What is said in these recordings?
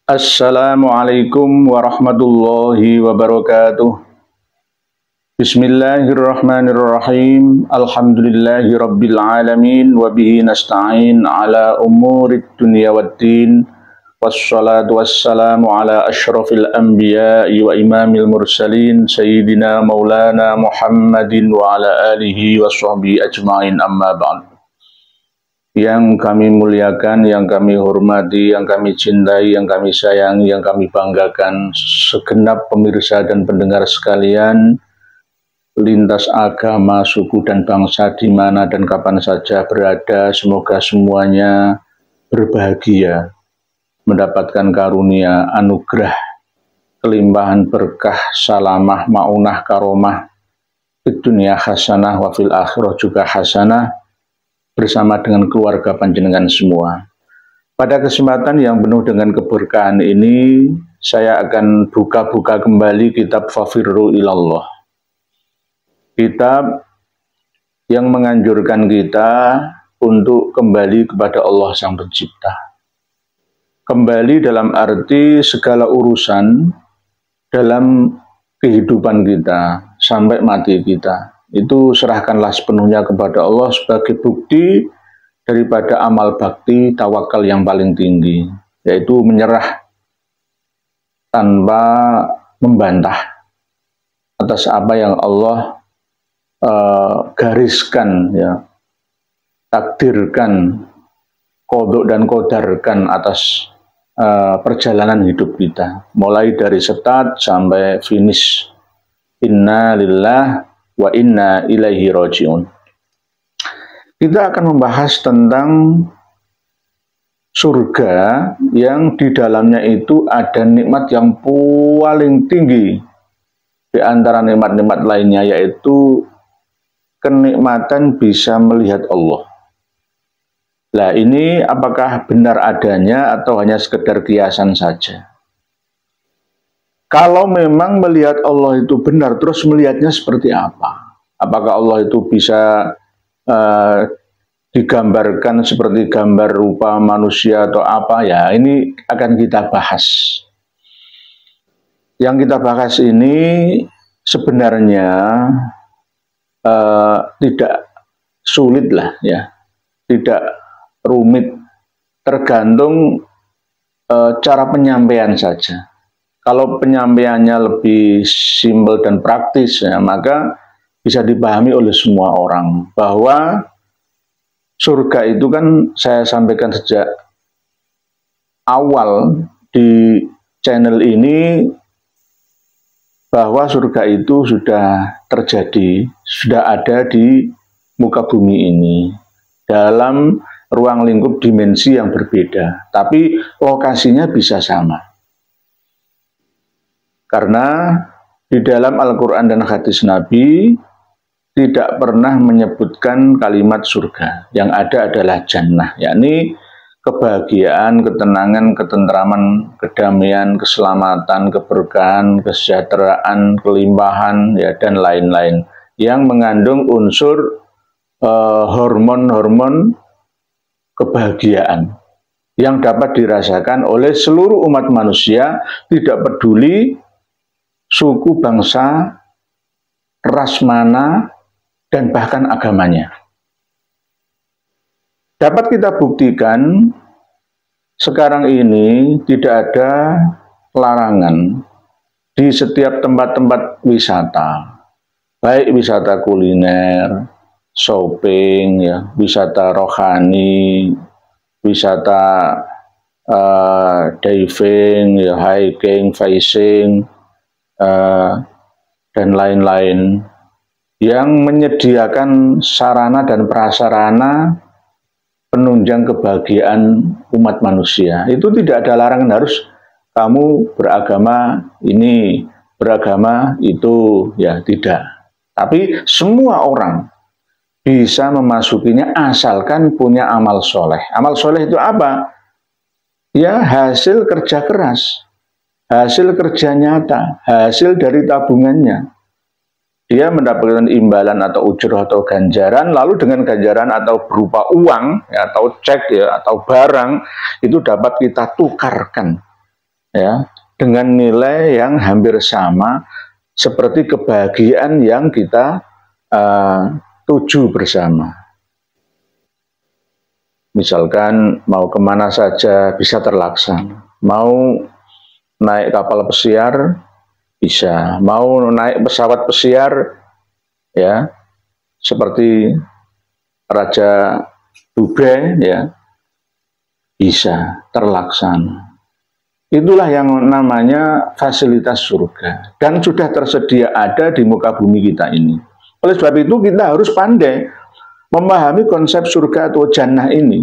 Assalamualaikum warahmatullahi wabarakatuh. Bismillahirrahmanirrahim. Alhamdulillahi rabbil alamin. Wabihi nasta'in ala umurid dunia waddin. Wassalatu wassalamu ala ashrafil anbiya'i wa imamil mursalin. Sayyidina maulana Muhammadin wa ala alihi wa sahbihi ajma'in, amma ba'd. Yang kami muliakan, yang kami hormati, yang kami cintai, yang kami sayangi, yang kami banggakan, segenap pemirsa dan pendengar sekalian, lintas agama, suku, dan bangsa di mana dan kapan saja berada, semoga semuanya berbahagia, mendapatkan karunia, anugerah, kelimpahan berkah, salamah, maunah, karomah, di dunia hasanah, wa fil akhirah juga hasanah, bersama dengan keluarga panjenengan semua. Pada kesempatan yang penuh dengan keberkahan ini, saya akan buka-buka kembali kitab Fafirru ilallah. Kitab yang menganjurkan kita untuk kembali kepada Allah Sang Pencipta. Kembali dalam arti segala urusan dalam kehidupan kita sampai mati kita. Itu serahkanlah sepenuhnya kepada Allah sebagai bukti daripada amal bakti tawakal yang paling tinggi, yaitu menyerah tanpa membantah atas apa yang Allah gariskan, ya, takdirkan, qadha dan qadarkan atas perjalanan hidup kita, mulai dari start sampai finish. Inna lillah wa inna ilaihi raji'un. Kita akan membahas tentang surga yang di dalamnya itu ada nikmat yang paling tinggi di antara nikmat-nikmat lainnya, yaitu kenikmatan bisa melihat Allah. Nah, ini apakah benar adanya atau hanya sekedar kiasan saja? Kalau memang melihat Allah itu benar, terus melihatnya seperti apa? Apakah Allah itu bisa digambarkan seperti gambar rupa manusia atau apa? Ya, ini akan kita bahas. Yang kita bahas ini sebenarnya tidak sulit lah, ya, tidak rumit, tergantung cara penyampaian saja. Kalau penyampaiannya lebih simpel dan praktis, ya, maka bisa dipahami oleh semua orang bahwa surga itu kan saya sampaikan sejak awal di channel ini bahwa surga itu sudah terjadi, sudah ada di muka bumi ini dalam ruang lingkup dimensi yang berbeda, tapi lokasinya bisa sama. Karena di dalam Al-Quran dan hadis Nabi tidak pernah menyebutkan kalimat surga. Yang ada adalah jannah, yakni kebahagiaan, ketenangan, ketentraman, kedamaian, keselamatan, keberkahan, kesejahteraan, kelimpahan, ya, dan lain-lain yang mengandung unsur hormon-hormon kebahagiaan yang dapat dirasakan oleh seluruh umat manusia, tidak peduli suku, bangsa, ras mana, dan bahkan agamanya. Dapat kita buktikan sekarang ini tidak ada larangan di setiap tempat-tempat wisata, baik wisata kuliner, shopping, ya, wisata rohani, wisata diving, ya, hiking, fishing, dan lain-lain yang menyediakan sarana dan prasarana penunjang kebahagiaan umat manusia. Itu tidak ada larangan harus kamu beragama ini, beragama itu, ya, tidak. Tapi semua orang bisa memasukinya asalkan punya amal soleh. Amal soleh itu apa? Ya, hasil kerja keras, hasil kerja nyata, hasil dari tabungannya. Dia mendapatkan imbalan atau ujrah atau ganjaran, lalu dengan ganjaran atau berupa uang, ya, atau cek, ya, atau barang, itu dapat kita tukarkan ya, dengan nilai yang hampir sama seperti kebahagiaan yang kita tuju bersama. Misalkan mau kemana saja bisa terlaksana, mau naik kapal pesiar bisa, mau naik pesawat pesiar ya seperti Raja Dubai ya bisa terlaksana. Itulah yang namanya fasilitas surga dan sudah tersedia ada di muka bumi kita ini. Oleh sebab itu kita harus pandai memahami konsep surga atau jannah ini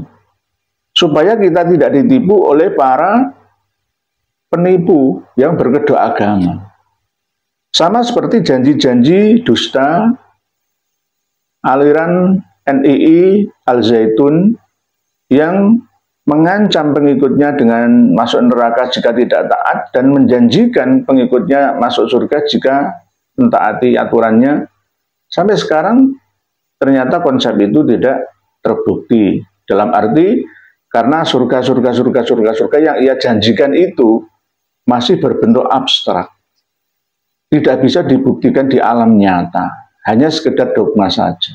supaya kita tidak ditipu oleh para penipu yang berkedok agama. Sama seperti janji-janji dusta aliran NII Al-Zaitun yang mengancam pengikutnya dengan masuk neraka jika tidak taat dan menjanjikan pengikutnya masuk surga jika mentaati aturannya. Sampai sekarang ternyata konsep itu tidak terbukti. Dalam arti karena surga yang ia janjikan itu masih berbentuk abstrak. Tidak bisa dibuktikan di alam nyata, hanya sekedar dogma saja.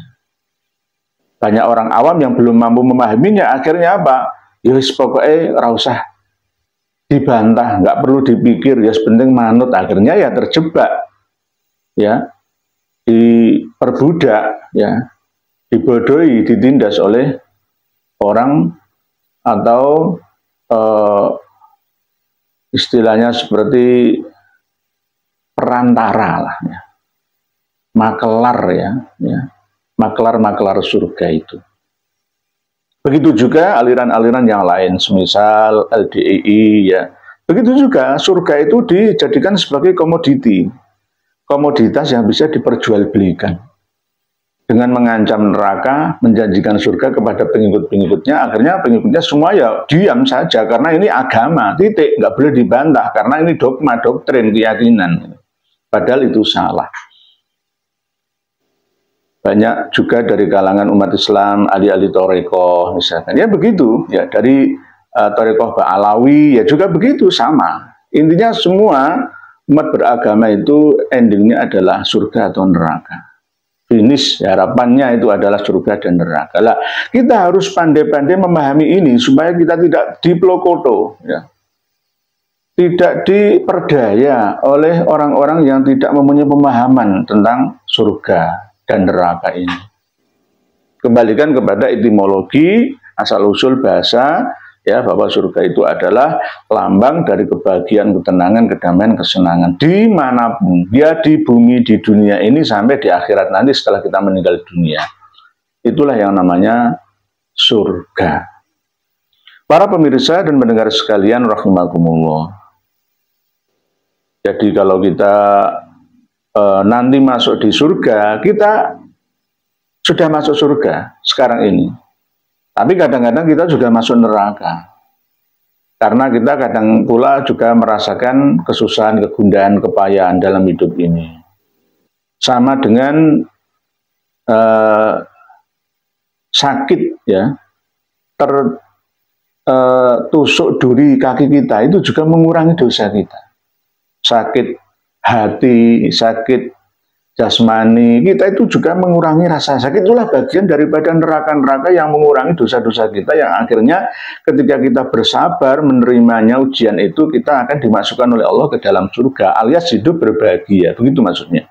Banyak orang awam yang belum mampu memahaminya, akhirnya apa? Ya pokoknya ora usah dibantah, nggak perlu dipikir, ya penting manut. Akhirnya ya terjebak, ya diperbudak, ya dibodohi, ditindas oleh orang atau istilahnya seperti perantara lah, ya. Makelar ya, makelar surga itu. Begitu juga aliran-aliran yang lain, semisal LDII ya. Begitu juga surga itu dijadikan sebagai komoditi, komoditas yang bisa diperjualbelikan. Dengan mengancam neraka, menjanjikan surga kepada pengikut-pengikutnya, akhirnya pengikutnya semua ya diam saja karena ini agama, titik, nggak boleh dibantah karena ini dogma, doktrin, keyakinan. Padahal itu salah. Banyak juga dari kalangan umat Islam, ahli-ahli Thariqah misalkan, ya begitu, ya dari Thariqah Ba'alawi, ya juga begitu, sama. Intinya semua umat beragama itu endingnya adalah surga atau neraka. Finish, harapannya itu adalah surga dan neraka. Lah, kita harus pandai-pandai memahami ini supaya kita tidak diplokoto, ya. Tidak diperdaya oleh orang-orang yang tidak mempunyai pemahaman tentang surga dan neraka ini. Kembalikan kepada etimologi, asal-usul bahasa, ya, bahwa surga itu adalah lambang dari kebahagiaan, ketenangan, kedamaian, kesenangan dimanapun, ya di bumi, di dunia ini sampai di akhirat nanti setelah kita meninggal dunia. Itulah yang namanya surga. Para pemirsa dan pendengar sekalian rahimakumullah. Jadi kalau kita nanti masuk di surga, kita sudah masuk surga sekarang ini. Tapi kadang-kadang kita juga masuk neraka. Karena kita kadang pula juga merasakan kesusahan, kegundahan, kepayahan dalam hidup ini. Sama dengan sakit, ya, tertusuk duri kaki kita, itu juga mengurangi dosa kita. Sakit hati, sakit jasmani, kita itu juga mengurangi rasa sakit. Itulah bagian daripada neraka-neraka yang mengurangi dosa-dosa kita, yang akhirnya ketika kita bersabar menerimanya ujian itu, kita akan dimasukkan oleh Allah ke dalam surga, alias hidup berbahagia. Begitu maksudnya.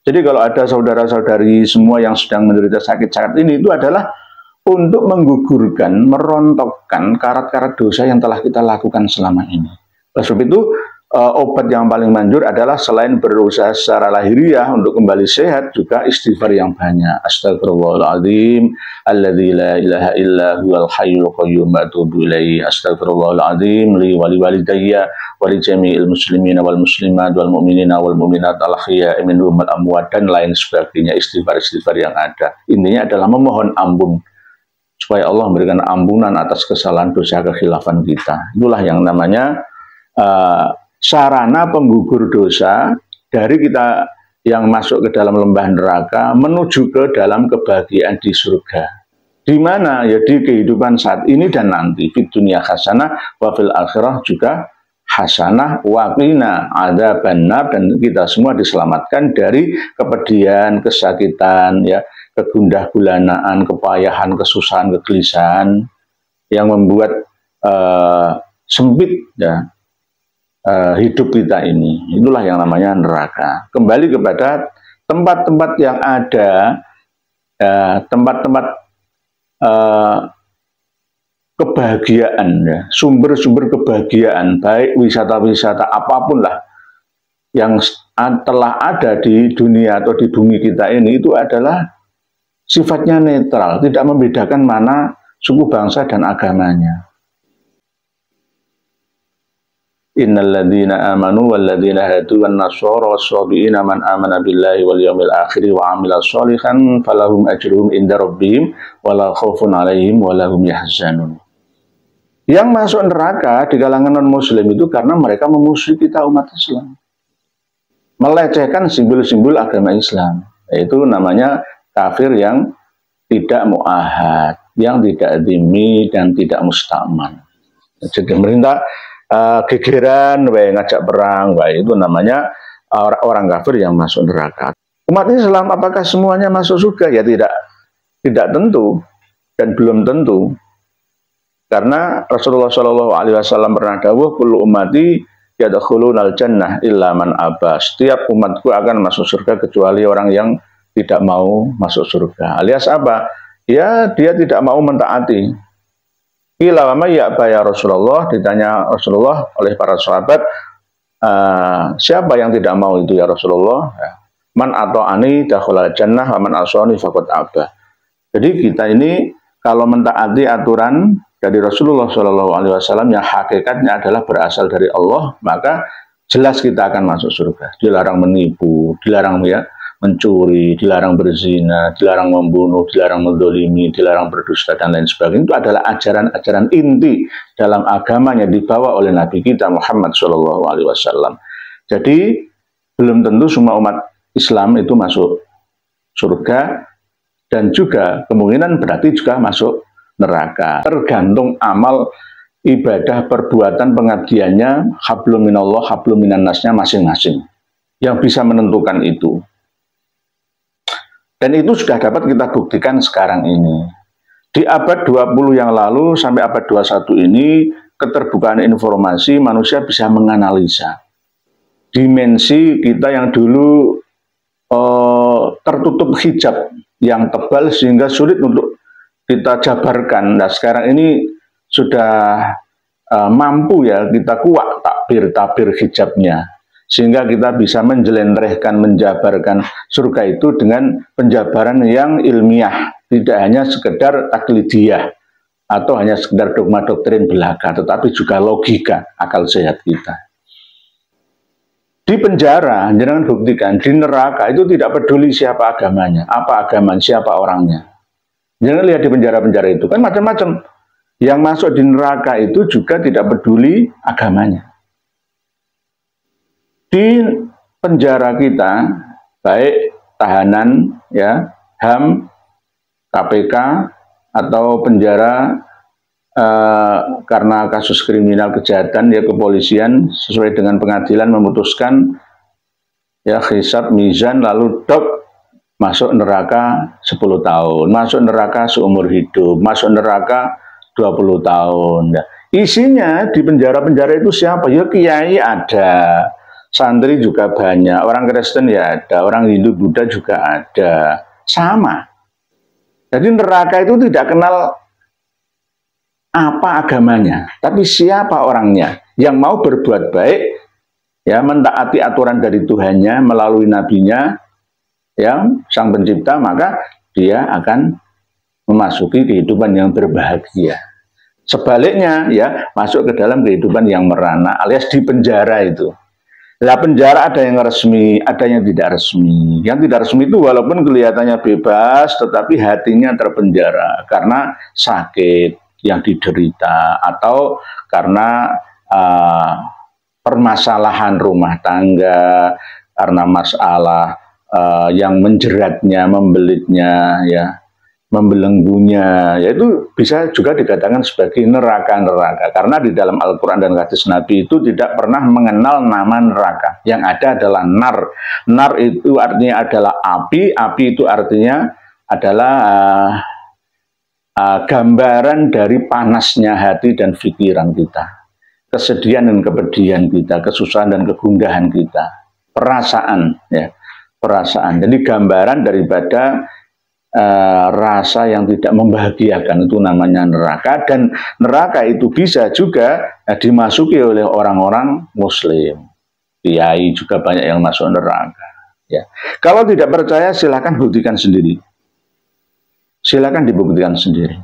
Jadi kalau ada saudara-saudari semua yang sedang menderita sakit-sakit ini, itu adalah untuk menggugurkan, merontokkan karat-karat dosa yang telah kita lakukan selama ini. Oleh sebab itu, obat yang paling manjur adalah selain berusaha secara lahiriah untuk kembali sehat, juga istighfar yang banyak. Astagfirullahaladzim alladzi la ilaha illa huwal hayyul qayyum wa atubu ilaihi. Astagfirullahaladzim li wa li walidayya wa li jami'il muslimina wal muslimat wal mu'minina wal mu'minat al ahya'i minhum wal amwat, dan lain sebagainya, istighfar-istighfar yang ada. Intinya adalah memohon ampun supaya Allah memberikan ampunan atas kesalahan dosa kekhilafan kita. Itulah yang namanya sarana penggugur dosa dari kita yang masuk ke dalam lembah neraka menuju ke dalam kebahagiaan di surga. Di mana? Ya di kehidupan saat ini dan nanti. Fid dunya hasanah wa fil akhirah juga hasanah wa qina adzabannar, dan kita semua diselamatkan dari kepedihan, kesakitan, ya, kegundah gulanaan, kepayahan, kesusahan, kegelisahan yang membuat sempit, ya, hidup kita ini. Itulah yang namanya neraka. Kembali kepada tempat-tempat yang ada, tempat-tempat kebahagiaan, ya, sumber-sumber kebahagiaan, baik wisata-wisata apapun lah yang telah ada di dunia atau di bumi kita ini, itu adalah sifatnya netral, tidak membedakan mana suku, bangsa, dan agamanya. Innal ladzina amanu wal ladzina hadu wan nasara was-sabiina man amana billahi wal yawmil akhir wa amila sholihan falahum ajruhum inda rabbihim wala khaufun 'alaihim wala hum yahzanun. Yang masuk neraka di kalangan non-muslim itu karena mereka memusuhi kita umat Islam, melecehkan simbol-simbol agama Islam. Itu namanya kafir yang tidak mu'ahad, yang tidak dhimmi dan tidak mustaman. Jadi pemerintah gegeran, ngajak perang, itu namanya orang kafir yang masuk neraka. Umat Islam apakah semuanya masuk surga? Ya tidak tentu dan belum tentu. Karena Rasulullah SAW pernah dawuh, kullu ummati yadkhulunal jannah illa man aba. Setiap umatku akan masuk surga kecuali orang yang tidak mau masuk surga. Alias apa? Ya, dia tidak mau mentaati. Qila wa may ya'ba ya Rasulullah, ditanya Rasulullah oleh para sahabat, siapa yang tidak mau itu ya Rasulullah? Man ata'ani dakhala jannah wa man asani faqad aba. Jadi kita ini kalau mentaati aturan dari Rasulullah SAW yang hakikatnya adalah berasal dari Allah, maka jelas kita akan masuk surga. Dilarang menipu, dilarang ya mencuri, dilarang berzina, dilarang membunuh, dilarang mendolimi, dilarang berdusta, dan lain sebagainya. Itu adalah ajaran-ajaran inti dalam agama yang dibawa oleh Nabi kita Muhammad SAW. Jadi belum tentu semua umat Islam itu masuk surga, dan juga kemungkinan berarti juga masuk neraka. Tergantung amal, ibadah, perbuatan, pengabdiannya, hablum minallah, hablum minan nasnya masing-masing yang bisa menentukan itu. Dan itu sudah dapat kita buktikan sekarang ini. Di abad 20 yang lalu sampai abad 21 ini, keterbukaan informasi, manusia bisa menganalisa dimensi kita yang dulu tertutup hijab yang tebal sehingga sulit untuk kita jabarkan. Nah, sekarang ini sudah mampu ya kita kuat takbir hijabnya, sehingga kita bisa menjelentrehkan, menjabarkan surga itu dengan penjabaran yang ilmiah, tidak hanya sekedar taklidiyah atau hanya sekedar dogma doktrin belaka, tetapi juga logika, akal sehat kita. Di penjara, jangan buktikan, di neraka itu tidak peduli siapa agamanya, apa agamanya, siapa orangnya. Jangan lihat di penjara-penjara itu, kan macam-macam. Yang masuk di neraka itu juga tidak peduli agamanya. Di penjara kita, baik tahanan, ya, HAM, KPK, atau penjara karena kasus kriminal kejahatan, ya kepolisian sesuai dengan pengadilan memutuskan ya hisab mizan lalu dok masuk neraka 10 tahun, masuk neraka seumur hidup, masuk neraka 20 tahun. Ya. Isinya di penjara-penjara itu siapa? Ya kiai ada, santri juga banyak, orang Kristen ya ada, orang Hindu Buddha juga ada, sama. Jadi neraka itu tidak kenal apa agamanya, tapi siapa orangnya yang mau berbuat baik, ya mentaati aturan dari Tuhannya melalui nabinya, yang sang pencipta, maka dia akan memasuki kehidupan yang berbahagia. Sebaliknya ya masuk ke dalam kehidupan yang merana, alias di penjara itu. Nah, penjara ada yang resmi, ada yang tidak resmi. Yang tidak resmi itu walaupun kelihatannya bebas, tetapi hatinya terpenjara karena sakit yang diderita, atau karena permasalahan rumah tangga, karena masalah yang menjeratnya, membelitnya, ya, membelenggunya, yaitu bisa juga dikatakan sebagai neraka-neraka. Karena di dalam Al-Quran dan hadis Nabi itu tidak pernah mengenal nama neraka. Yang ada adalah nar. Nar itu artinya adalah api, api itu artinya adalah gambaran dari panasnya hati dan pikiran kita. Kesedihan dan kepedihan kita, kesusahan dan kegundahan kita. Perasaan, ya, perasaan. Jadi gambaran daripada rasa yang tidak membahagiakan, itu namanya neraka. Dan neraka itu bisa juga dimasuki oleh orang-orang muslim. Kiai juga banyak yang masuk neraka, ya. Kalau tidak percaya silahkan buktikan sendiri, silahkan dibuktikan sendiri.